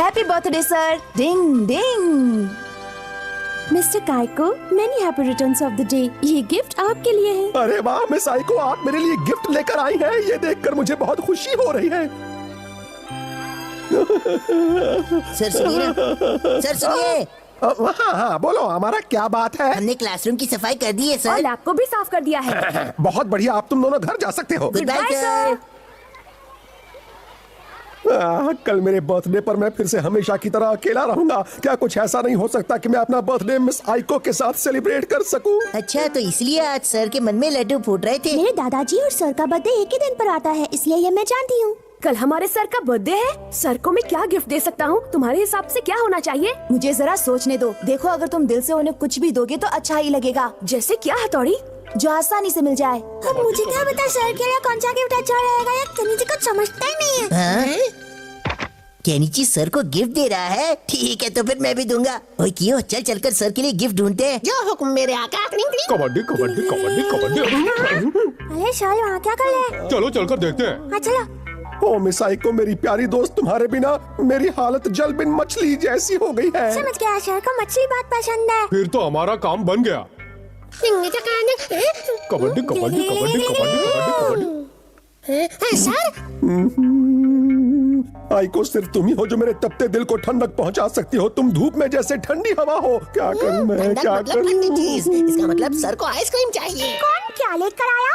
Happy birthday sir. Ding ding. Mister Kaiko, many happy returns of the day. ये gift आपके लिए है। अरे वाह मिस आइको, आप मेरे लिए गिफ्ट लेकर आई हैं। ये देखकर मुझे बहुत खुशी हो रही है। सर सुनिए, सर सुनिए। हाँ बोलो, हमारा क्या बात है? हमने क्लासरूम की सफाई कर दी है और सर। लैब को भी साफ कर दिया है। बहुत बढ़िया, आप तुम दोनों घर जा सकते हो। Goodbye sir. कल मेरे बर्थडे पर मैं फिर से हमेशा की तरह अकेला रहूंगा। क्या कुछ ऐसा नहीं हो सकता कि मैं अपना बर्थडे मिस आइको के साथ सेलिब्रेट कर सकूं? अच्छा, तो इसलिए आज सर के मन में लड्डू फूट रहे थे। मेरे दादाजी और सर का बर्थडे एक ही दिन पर आता है, इसलिए ये मैं जानती हूँ। कल हमारे सर का बर्थडे है। सर को मैं क्या गिफ्ट दे सकता हूँ? तुम्हारे हिसाब से क्या होना चाहिए? मुझे जरा सोचने दो। देखो, अगर तुम दिल से उन्हें कुछ भी दोगे तो अच्छा ही लगेगा। जैसे क्या हथौड़ी? जो आसानी से मिल जाए। अब मुझे क्या पता सर के लिए कौन सा गिफ्ट अच्छा रहेगा? या कनीजी कुछ समझता ही नहीं है। हाँ? केनिची सर को गिफ्ट दे रहा है। ठीक है, तो फिर मैं भी दूंगा। ओए कियो, चल चलकर सर के लिए गिफ्ट ढूंढते हैं। जो हुक्म मेरे आका। कबड्डी कबड्डी कबड्डी कबड्डी। अरे शाल वहाँ क्या कर रहे हैं? चलो चलकर देखते हैं। हाँ चलो। ओ मिस आइको, मेरी प्यारी दोस्त, तुम्हारे बिना मेरी हालत जल बिन मछली जैसी हो गई है। समझ गया, सर को मछली बात पसंद है। फिर तो हमारा काम बन गया। कबड्डी कबड्डी कबड्डी कबड्डी कबड्डी। सर आइको, सिर्फ तुम ही हो जो मेरे तपते दिल को ठंडक पहुंचा सकती हो। तुम धूप में जैसे ठंडी हवा हो। क्या करूं मैं, ठंडक क्या मतलब ठंडी करूं? चीज। इसका मतलब सर को आइसक्रीम चाहिए। कौन क्या लेकर आया?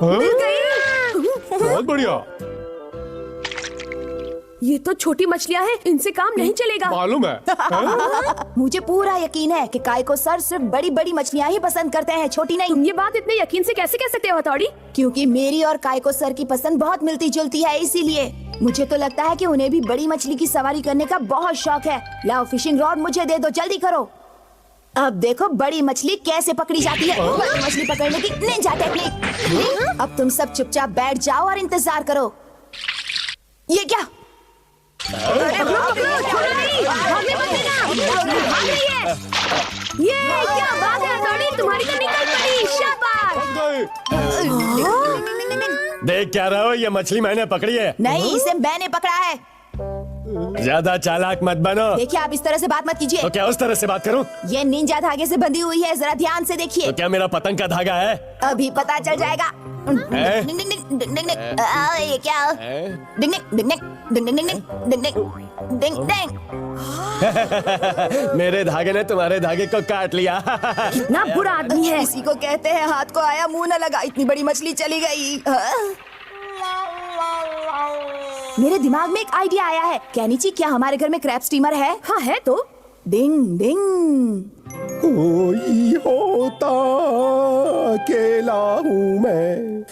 हाँ? बहुत बढ़िया। ये तो छोटी मछलियाँ हैं, इनसे काम नहीं चलेगा। मालूम है, मुझे पूरा यकीन है कि काइको सर सिर्फ बड़ी बड़ी मछलियाँ ही पसंद करते हैं, छोटी नहीं। तुम ये बात इतने यकीन से कैसे कह सकते हो हथौड़ी? क्योंकि मेरी और काइको सर की पसंद बहुत मिलती जुलती है, इसीलिए मुझे तो लगता है कि उन्हें भी बड़ी मछली की सवारी करने का बहुत शौक है। लाओ फिशिंग रॉड मुझे दे दो, जल्दी करो। अब देखो बड़ी मछली कैसे पकड़ी जाती है। बड़ी मछली पकड़ने की निंजा टेक्निक। अब तुम सब चुपचाप बैठ जाओ और इंतजार करो। ये क्या? ये क्या बात है हथौड़ी, तुम्हारी तो निकल पड़ी। शाबाश। देख क्या रहे हो, ये मछली मैंने पकड़ी है। नहीं, इसे मैंने पकड़ा है। ज्यादा चालाक मत बनो। देखिए, आप इस तरह से बात मत कीजिए। तो क्या उस तरह से बात करूं? ये निंजा धागे से बंधी हुई है, जरा ध्यान से देखिए। तो क्या मेरा पतंग का धागा है? अभी पता चल जाएगा। हैं? डिंग डिंग डिंग डिंग डिंग डिंग। ये क्या? डिंग डिंग डिंग डिंग डिंग डिंग डिंग डिंग डिंग डिंग। मेरे धागे ने तुम्हारे धागे को काट लिया। कितना बुरा आदमी है। इसी को कहते हैं हाथ को आया मुंह न लगा। इतनी बड़ी मछली चली गई। मेरे दिमाग में एक आइडिया आया है। केनिची, क्या हमारे घर में क्रैब स्टीमर है? हाँ है तो। डिंग डिंग। कोई होता अकेला हूँ मैं।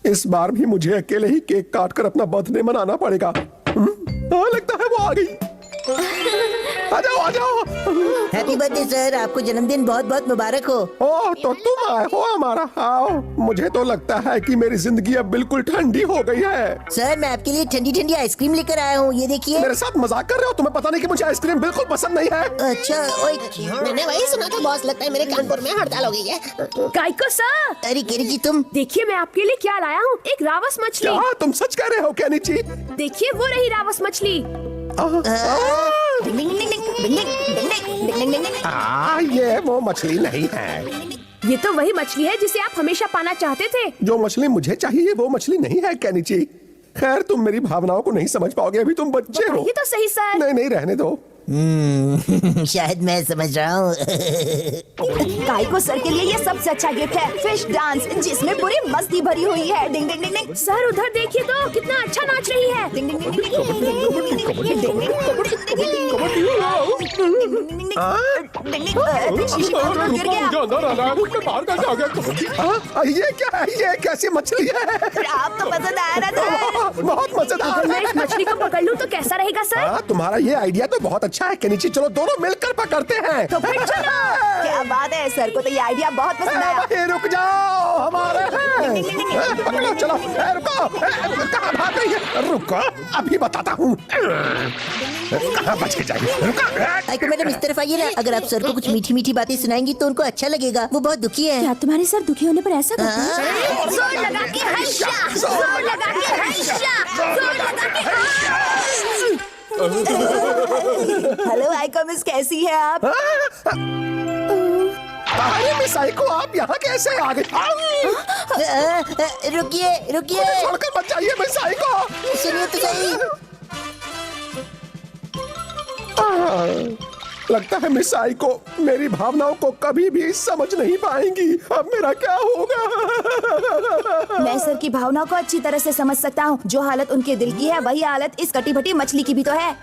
इस बार भी मुझे अकेले ही केक काट कर अपना बर्थडे मनाना पड़ेगा। लगता है वो आ गई। आ जाओ आ जाओ। हैप्पी बर्थडे सर, आपको जन्मदिन बहुत बहुत मुबारक हो। ओह, तो तुम आए हो हमारा। आओ। मुझे तो लगता है कि मेरी जिंदगी अब बिल्कुल ठंडी हो गई है। सर, मैं आपके लिए ठंडी ठंडी आइसक्रीम लेकर आया हूँ, ये देखिए। मेरे साथ मजाक कर रहे हो? तुम्हें पता नहीं कि मुझे आइसक्रीम बिल्कुल पसंद नहीं है? अच्छा, ओए मैंने वही सुना था बॉस, लगता है मेरे कानपुर में हड़ताल हो गई है। काइको सर, अरे केनिची तुम। देखिए मैं आपके लिए क्या लाया हूँ। एक रावस मछली। क्या तुम सच कह रहे हो केनिची? देखिए वो रही रावस मछली। डिंग डिंग डिंग डिंग डिंग डिंग डिंग डिंग डिंग डिंग। ये वो मछली नहीं है। ये तो वही मछली है जिसे आप हमेशा पाना चाहते थे। जो मछली मुझे चाहिए वो मछली नहीं है केनिची। खैर, तुम मेरी भावनाओं को नहीं समझ पाओगे, अभी तुम बच्चे हो। ये तो सही सर। नहीं नहीं, रहने दो। शायद मैं समझ रहा हूँ। काइको सर के लिए ये सबसे अच्छा गिफ्ट है, फिश डांस, जिसमें पूरी मस्ती भरी हुई है। डिंग डिंग डिंग डिंग। सर उधर देखिए तो, कितना अच्छा नाच रही है। डिंग डिंग डिंग डिंग डिंग डिंग डिंग डिंग डिंग गिर गया। बाहर कैसे आ गया? ये क्या है? ये कैसी मछली है? आप तो पसंद आया ना सर। बहुत मजेदार मैं है। इस मछली को पकड़ लूं तो कैसा रहेगा सर? तुम्हारा ये आइडिया तो बहुत अच्छा है केनिची। चलो दोनों मिलकर पकड़ते हैं। तो फिर चलो। क्या बात है, सर को तो ये आइडिया बहुत पसंद आया। रुक जाओ, हमारे हैं। पकड़ो चलो। रुको, कहाँ भाग रही है? रुको, अभी बताता हूँ। कहाँ बच के जाएगी? रुको। आइको मैडम, इस तरफ आइए ना। अगर आप सर को कुछ मीठी मीठी बातें सुनाएंगी तो उनको अच्छा लगेगा। वो बहुत दुखी है। क्या तुम्हारे सर दुखी होने पर ऐसा करते हैं? जोर लगा के हैशा, जोर लगा के हैशा, जोर लगा के हेलो आइको मिस, कैसी है आप? अरे मिस आइको, आप यहाँ कैसे आ गए? रुकिए रुकिए, छोड़कर मत जाइए मिस आइको। सुनिए तो सही। लगता है मिस आइको मेरी भावनाओं को कभी भी समझ नहीं पाएंगी। अब मेरा क्या होगा? मैं सर की भावनाओं को अच्छी तरह से समझ सकता हूँ। जो हालत उनके दिल की है वही हालत इस कटी फटी मछली की भी तो है।